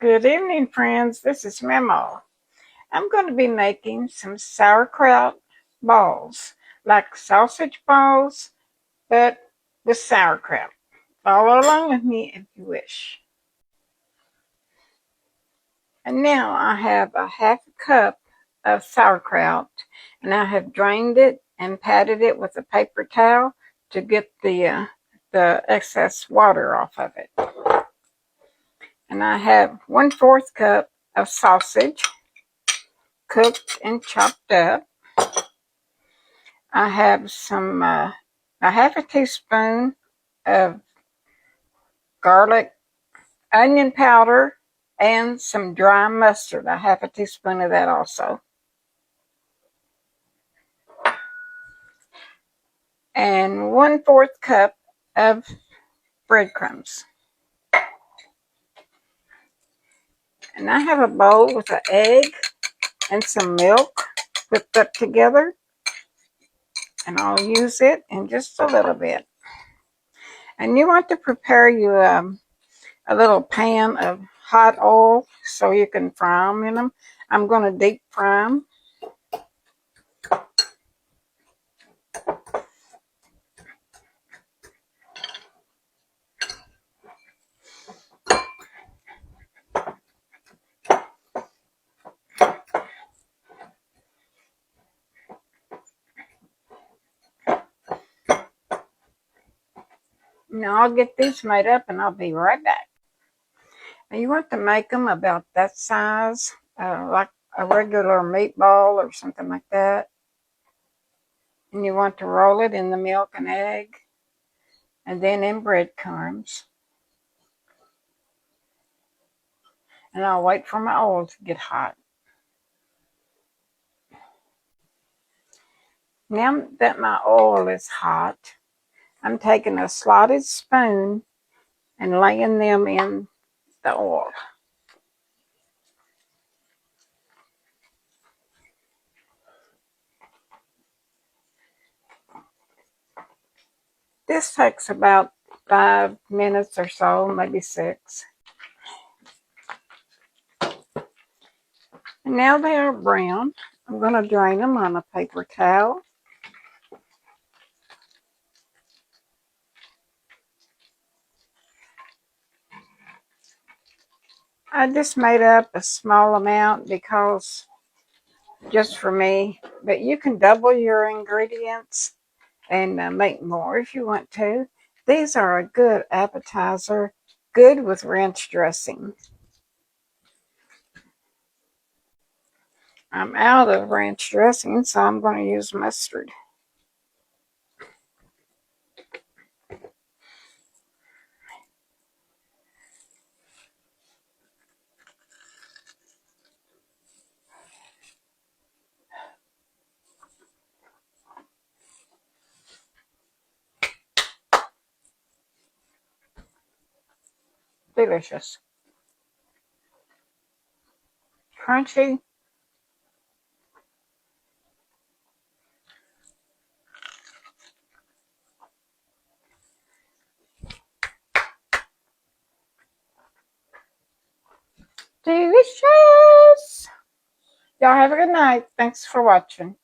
Good evening, friends. This is Memo. I'm going to be making some sauerkraut balls, like sausage balls, but with sauerkraut. Follow along with me if you wish. And now I have a half a cup of sauerkraut, and I have drained it and patted it with a paper towel to get the excess water off of it. And I have 1/4 cup of sausage, cooked and chopped up. I have a half a teaspoon of garlic, onion powder, and some dry mustard. A half a teaspoon of that also. And 1/4 cup of breadcrumbs. And I have a bowl with an egg and some milk whipped up together. And I'll use it in just a little bit. And you want to prepare you a little pan of hot oil so you can fry them in them. I'm going to deep fry them. Now I'll get these made up and I'll be right back. Now you want to make them about that size, like a regular meatball or something like that. And you want to roll it in the milk and egg and then in breadcrumbs. And I'll wait for my oil to get hot. Now that my oil is hot, I'm taking a slotted spoon and laying them in the oil. This takes about 5 minutes or so, maybe 6. And now they are brown. I'm going to drain them on a paper towel. I just made up a small amount because just for me, but you can double your ingredients and make more if you want to. These are a good appetizer, good with ranch dressing. I'm out of ranch dressing, so I'm going to use mustard. Delicious. Crunchy. Delicious. Y'all have a good night. Thanks for watching.